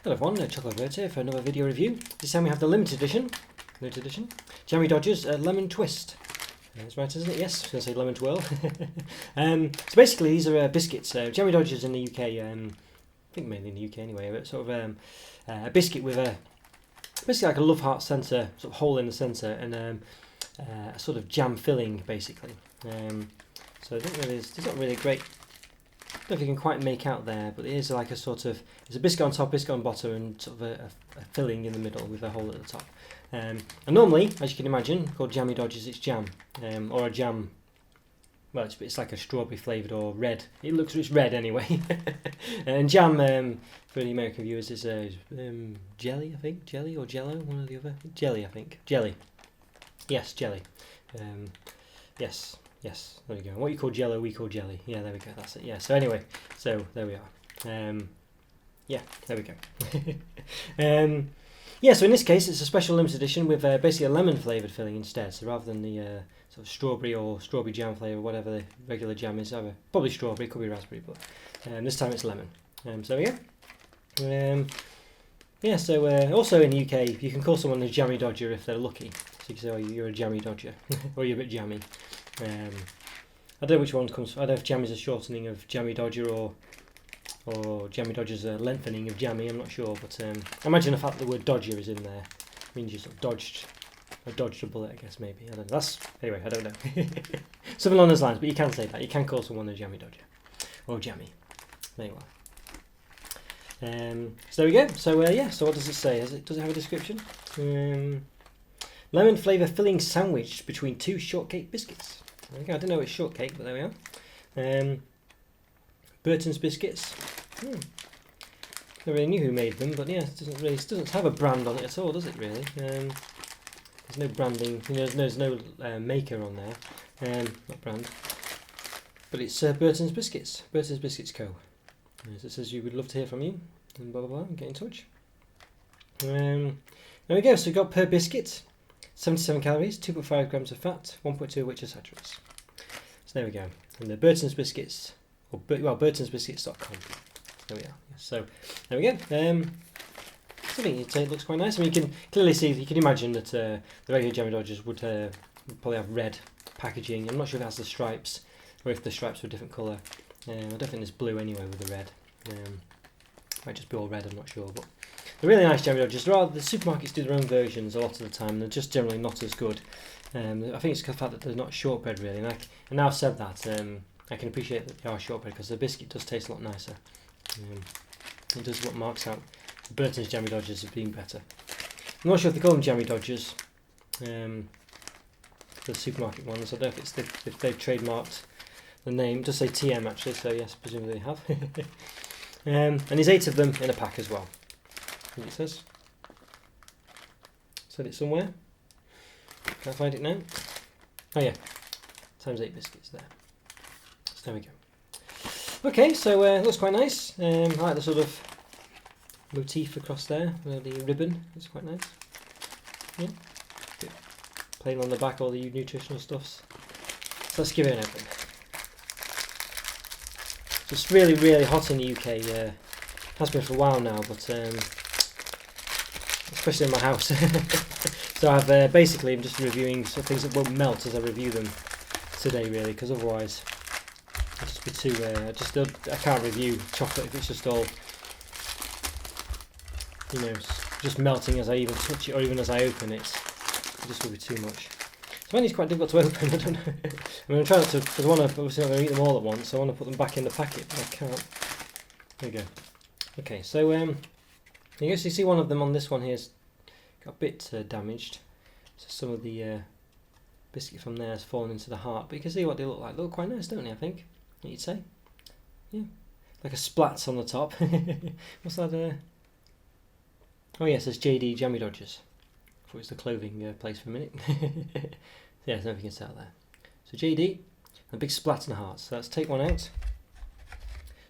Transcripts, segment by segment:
Hello everyone, Chocolo Roberto here for another video review. This time we have the limited edition, Jammie Dodgers Lemon Twist. That's right, isn't it? Yes, I was going to say lemon twirl. So basically these are biscuits. Jammie Dodgers in the UK, I think mainly in the UK anyway, but sort of a biscuit with basically like a love heart centre, sort of hole in the centre, and a sort of jam filling basically. So I don't really, it's not really great. I don't know if you can quite make out there, but it is like a sort of, it's a biscuit on top, biscuit on bottom, and sort of a filling in the middle with a hole at the top. And normally, as you can imagine, called Jammie Dodgers, it's jam, or a jam. Well, it's like a strawberry flavoured or red. It's red anyway. And jam, for the American viewers, is jelly, I think, jelly or jello, one or the other. Jelly, I think, jelly. Yes, jelly. Yes. Yes, there we go. What you call jello, we call jelly. Yeah, there we go. That's it. Yeah. So anyway, so there we are. Yeah, there we go. Yeah. So in this case, it's a special limited edition with basically a lemon flavoured filling instead. So rather than the sort of strawberry or strawberry jam flavour, whatever the regular jam is, either probably strawberry, could be raspberry, but this time it's lemon. So there we go. Yeah. So also in the UK, you can call someone a Jammie Dodger if they're lucky. So you can say, "Oh, you're a Jammie Dodger," or "You're a bit jammy." I don't know which one comes. I don't know if Jammie's a shortening of Jammie Dodger or Jammie Dodger's a lengthening of Jammie. I'm not sure, but I imagine the fact that the word Dodger is in there means you sort of dodged a bullet. I guess maybe. I don't know. Anyway. I don't know. Something along those lines. But you can say that. You can call someone a Jammie Dodger or Jammie. There you are. So there we go. So yeah. So what does it say? Does it have a description? Lemon flavour filling sandwiched between two shortcake biscuits. There we go. I don't know it's shortcake, but there we are. Burton's biscuits. Never really knew who made them, but yeah, it doesn't have a brand on it at all, does it really? There's no branding. There's no maker on there. Not brand. But it's Burton's Biscuits. Burton's Biscuits Co. As it says, you would love to hear from you. And blah blah blah. And get in touch. There we go. So we've got per biscuit. 77 calories, 2.5 grams of fat, 1.2 of which are saturates. So there we go. And the Burton's Biscuits, or burtonsbiscuits.com. There we are. So there we go. I think it looks quite nice. I mean, you can clearly see, you can imagine that the regular Jammie Dodgers would probably have red packaging. I'm not sure if it has the stripes, or if the stripes were a different colour. I don't think there's blue anyway with the red. Might just be all red, I'm not sure. But they're really nice Jammie Dodgers. The supermarkets do their own versions a lot of the time. They're just generally not as good. I think it's the fact that they're not shortbread really. And now I've said that, I can appreciate that they are shortbread because the biscuit does taste a lot nicer. It does what marks out Burton's Jammie Dodgers as being better. I'm not sure if they call them Jammie Dodgers, the supermarket ones. I don't know if they've trademarked the name. It does say TM actually, so yes, presumably they have. And there's 8 of them in a pack as well. I think it says. Said it somewhere. Can't find it now. Oh yeah, times 8 biscuits there. So there we go. Okay, so it looks quite nice. I like the sort of motif across there, the ribbon. It's quite nice. Yeah. Good. Plain on the back, all the nutritional stuffs. So let's give it an open. So it's really, really hot in the UK. Has been for a while now, but especially in my house. So I've basically I'm just reviewing some things that won't melt as I review them today, really, because otherwise it'll just be too. I can't review chocolate if it's just all, just melting as I even touch it or even as I open it. It just will be too much. So I find it's quite difficult to open. I don't know. I mean, I'm trying to, because I want to, obviously I'm going to eat them all at once, so I want to put them back in the packet, but I can't. There we go. Okay, so you can see one of them on this one here's got a bit damaged. So some of the biscuit from there has fallen into the heart, but you can see what they look like. They look quite nice, don't they? I think. What you'd say? Yeah, like a splats on the top. What's that? Oh yeah, it says JD Jammie Dodgers. I thought it was the clothing place for a minute. Yeah, there's nothing you can tell there. So JD, a big splat in the heart. So let's take one out.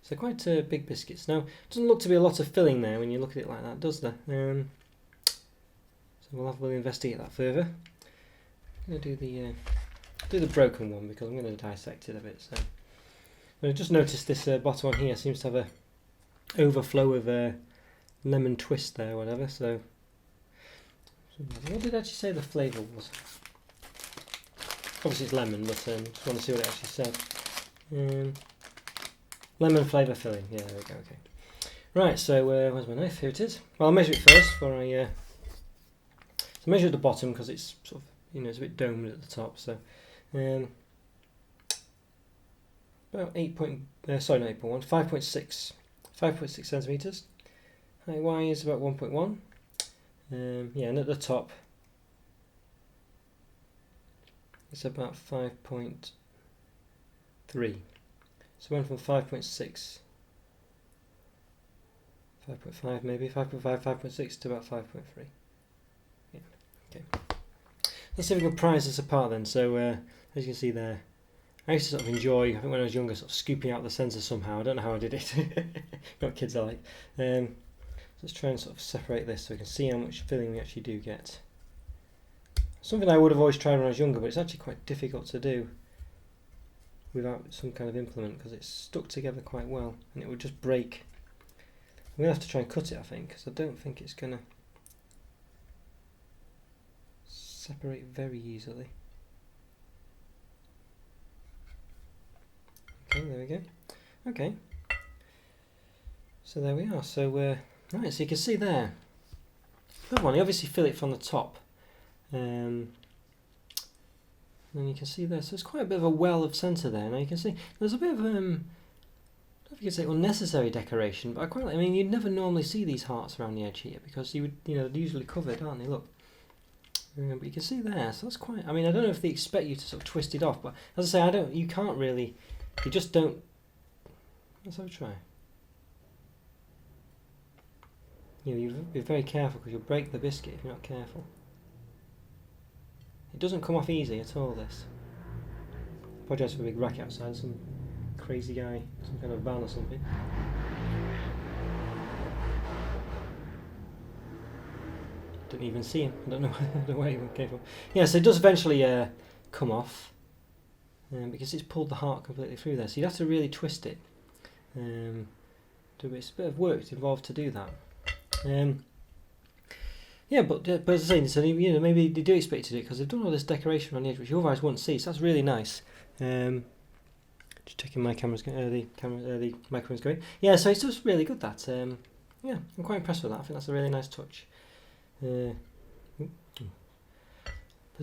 So quite big biscuits. Now, it doesn't look to be a lot of filling there when you look at it like that, does there? So we'll investigate that further. I'm going to do the broken one because I'm going to dissect it a bit. So I just noticed this bottom one here seems to have a overflow of lemon twist there, or whatever. So, what did it actually say the flavour was? Obviously it's lemon, but just want to see what it actually said. Lemon flavour filling. Yeah, there we go. Okay. Right. So where's my knife? Here it is. Well, I'll measure it first before I. So measure at the bottom because it's sort of, you know, it's a bit domed at the top. So about 5.6 centimeters. Height Y is about 1.1. Yeah, and at the top it's about 5.3. So went from 5.6, 5.5 maybe, 5.5, 5.6 to about 5.3. Yeah, okay. Let's see if we can prise this apart then. So as you can see there, I used to sort of enjoy, I think when I was younger, sort of scooping out the centre somehow. I don't know how I did it. Got kids I like. Let's try and sort of separate this so we can see how much filling we actually do get. Something I would have always tried when I was younger, but it's actually quite difficult to do without some kind of implement because it's stuck together quite well and it would just break. I'm going to have to try and cut it, I think, because I don't think it's going to separate very easily. Okay, there we go. Okay. So there we are. So, right, so you can see there. Good one. You obviously fill it from the top. And you can see there, so there's quite a bit of a well of centre there. Now you can see there's a bit of I don't know if you could say unnecessary decoration, but I quite like. I mean, you'd never normally see these hearts around the edge here because you would, you know, they're usually covered, aren't they? Look, but you can see there. So that's quite. I mean, I don't know if they expect you to sort of twist it off, but as I say, I don't. You can't really. You just don't. Let's have a try. You know, you be very careful because you'll break the biscuit if you're not careful. It doesn't come off easy at all, this. Apologise for the big racket outside, some crazy guy, some kind of van or something. Didn't even see him, I don't know where he came from. Yeah, so it does eventually come off, because it's pulled the heart completely through there, so you'd have to really twist it. It's a bit of work involved to do that. Yeah, but as I say, so, you know, maybe they do expect you to do it because they've done all this decoration on the edge, which you otherwise wouldn't see. So that's really nice. Just checking my camera's the microphone's going. Yeah, so it's just really good. That yeah, I'm quite impressed with that. I think that's a really nice touch. There's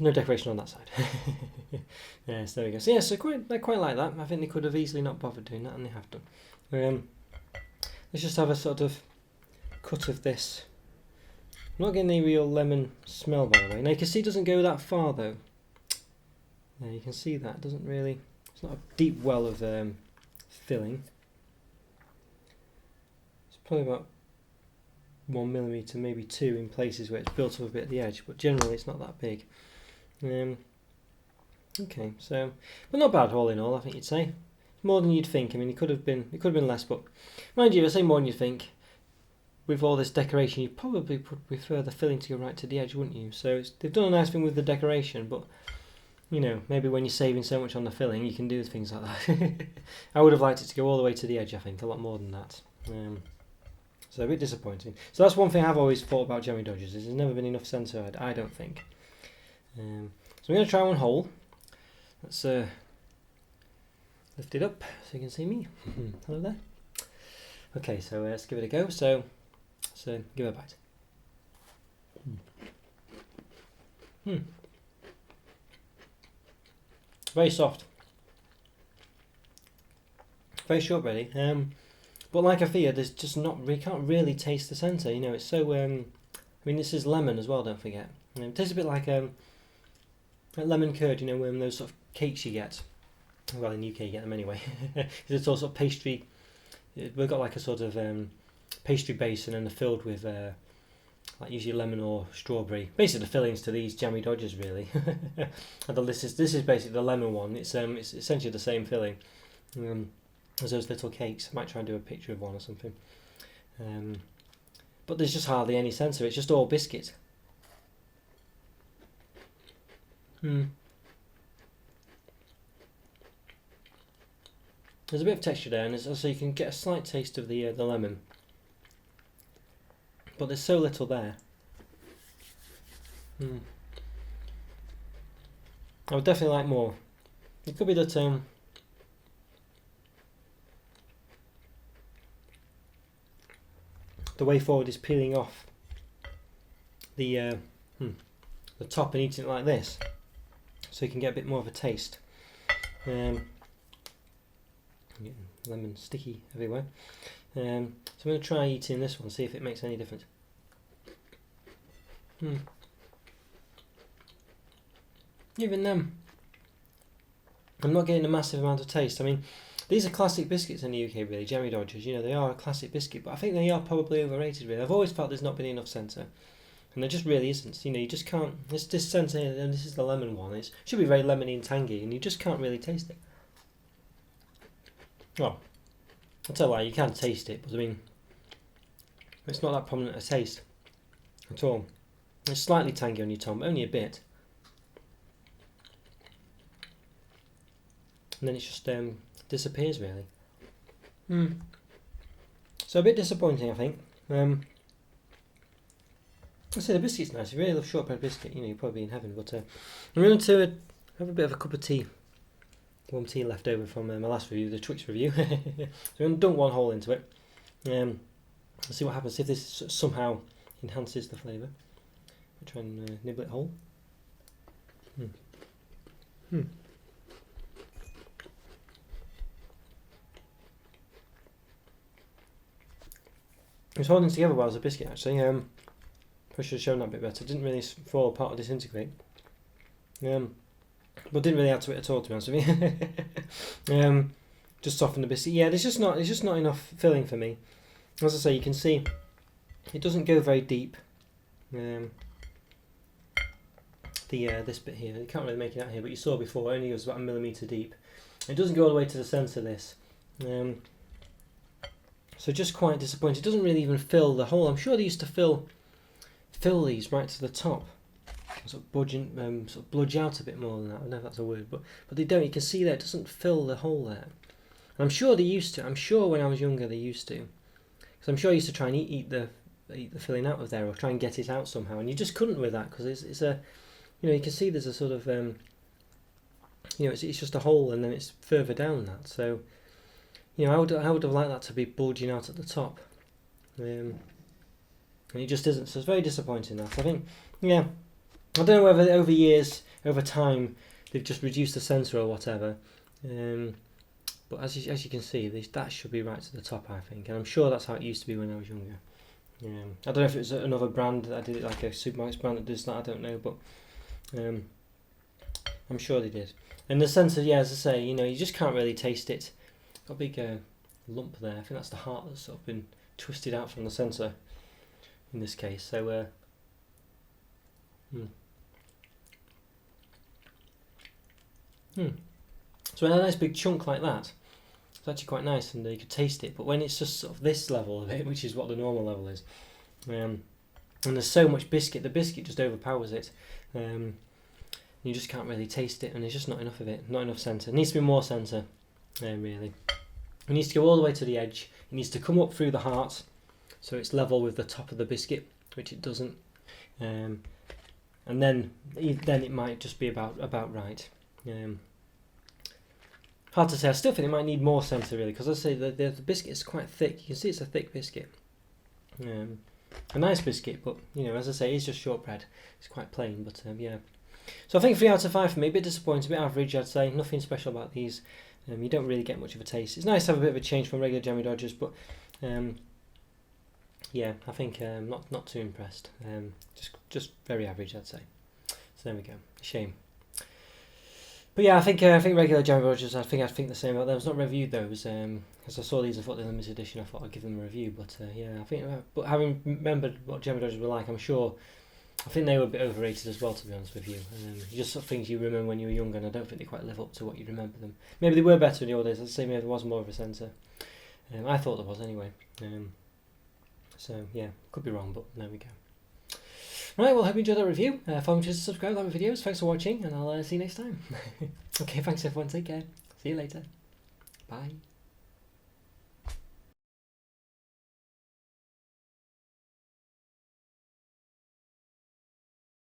no decoration on that side. Yes, there we go. So yeah, so I quite like that. I think they could have easily not bothered doing that, and they have done. Let's just have a sort of cut of this. I'm not getting any real lemon smell, by the way. Now you can see it doesn't go that far though. There you can see that. It doesn't really, it's not a deep well of filling. It's probably about 1 millimetre, maybe 2 in places where it's built up a bit at the edge, but generally it's not that big. Okay, so, but not bad all in all, I think you'd say. More than you'd think. I mean, it could have been less, but mind you, I say more than you'd think. With all this decoration, you probably would prefer the filling to go right to the edge, wouldn't you? So they've done a nice thing with the decoration, but you know, maybe when you're saving so much on the filling, you can do things like that. I would have liked it to go all the way to the edge, I think, a lot more than that. So a bit disappointing. So that's one thing I've always thought about Jammie Dodgers, is there's never been enough centre, I don't think. So I'm going to try one whole. Let's lift it up so you can see me. Hello there. Okay, so let's give it a go. So give it a bite. Very soft. Very short, really. But like I feared, there's just not. We can't really taste the centre. You know, it's so. I mean, this is lemon as well. Don't forget. It tastes a bit like lemon curd. You know, those sort of cakes you get. Well, in the UK you get them anyway. It's all sort of pastry. We've got like a sort of pastry base, and then they're filled with like usually lemon or strawberry. Basically, the fillings to these Jammie Dodgers, really. And this is basically the lemon one. It's essentially the same filling as those little cakes. I might try and do a picture of one or something. But there's just hardly any centre. It's just all biscuit. There's a bit of texture there, and so you can get a slight taste of the lemon. but there's so little there. I would definitely like more. It could be that the way forward is peeling off the top and eating it like this, so you can get a bit more of a taste. Getting lemon sticky everywhere. So I'm going to try eating this one, see if it makes any difference. Even then, I'm not getting a massive amount of taste. I mean, these are classic biscuits in the UK, really. Jammie Dodgers, you know, they are a classic biscuit, but I think they are probably overrated, really. I've always felt there's not been enough centre, and there just really isn't. You know, you just can't. This centre here, and this is the lemon one. It should be very lemony and tangy, and you just can't really taste it. Well, I'll tell you why, you can taste it, but I mean, it's not that prominent a taste at all. It's slightly tangy on your tongue, but only a bit. And then it just disappears, really. So a bit disappointing, I think. I say the biscuit's nice. If you really love shortbread biscuit, you know, you'll probably be in heaven. But I'm going to have a bit of a cup of tea. Warm tea left over from my last review, the Twix review. So I'm going to dunk one hole into it. Let's see what happens, if this somehow enhances the flavour. I'll try and nibble it whole. It was holding together well as a biscuit, actually. I should have shown that a bit better. It didn't really fall apart or disintegrate. But didn't really add to it at all, to be honest with you. Just soften the biscuit. Yeah, there's just not enough filling for me. As I say, you can see it doesn't go very deep. This bit here, you can't really make it out here, but you saw before, it only goes about 1 millimetre deep. It doesn't go all the way to the centre of this. So just quite disappointed. It doesn't really even fill the hole. I'm sure they used to fill these right to the top. Sort of bludge out a bit more than that. I don't know if that's a word, but they don't. You can see that it doesn't fill the hole there. And I'm sure they used to. I'm sure when I was younger they used to, because I'm sure I used to try and eat the filling out of there, or try and get it out somehow, and you just couldn't with that, because it's a, you know, you can see there's a sort of you know, it's just a hole, and then it's further down that. So, you know, I would have liked that to be bulging out at the top, and it just isn't. So it's very disappointing. That I think, yeah. I don't know whether over years, over time, they've just reduced the centre or whatever. But as you can see, that should be right to the top, I think. And I'm sure that's how it used to be when I was younger. I don't know if it was another brand that did it, like a supermarket brand that does that, I don't know. But I'm sure they did. And the centre, yeah, as I say, you know, you just can't really taste it. Got a big lump there. I think that's the heart that's sort of been twisted out from the centre in this case. So, So in a nice big chunk like that, it's actually quite nice, and you could taste it. But when it's just sort of this level of it, which is what the normal level is, and there's so much biscuit, the biscuit just overpowers it. You just can't really taste it, and there's just not enough of it, not enough centre. It needs to be more centre, really. It needs to go all the way to the edge. It needs to come up through the heart, so it's level with the top of the biscuit, which it doesn't. And then it might just be about right. Hard to say. I still think it might need more centre, really, because I say the biscuit is quite thick. You can see it's a thick biscuit. A nice biscuit, but you know, as I say, it's just shortbread. It's quite plain, but yeah. So I think 3 out of 5 for me. A bit disappointing, a bit average, I'd say. Nothing special about these. You don't really get much of a taste. It's nice to have a bit of a change from regular Jammie Dodgers, but yeah, I think not too impressed. Just very average, I'd say. So there we go. Shame. But yeah, I think regular Jammie Dodgers, I think the same about them. I've not reviewed those. As I saw these, I thought they were limited edition. I thought I'd give them a review. But yeah, I think. But having remembered what Jammie Dodgers were like, I'm sure. I think they were a bit overrated as well, to be honest with you. Just sort of things you remember when you were younger, and I don't think they quite live up to what you remember them. Maybe they were better in the old days. I'd say maybe there was more of a centre. I thought there was anyway. So yeah, could be wrong, but there we go. Right, well, hope you enjoyed that review. Follow me to subscribe, like my videos. Thanks for watching, and I'll see you next time. Okay, thanks everyone. Take care. See you later. Bye.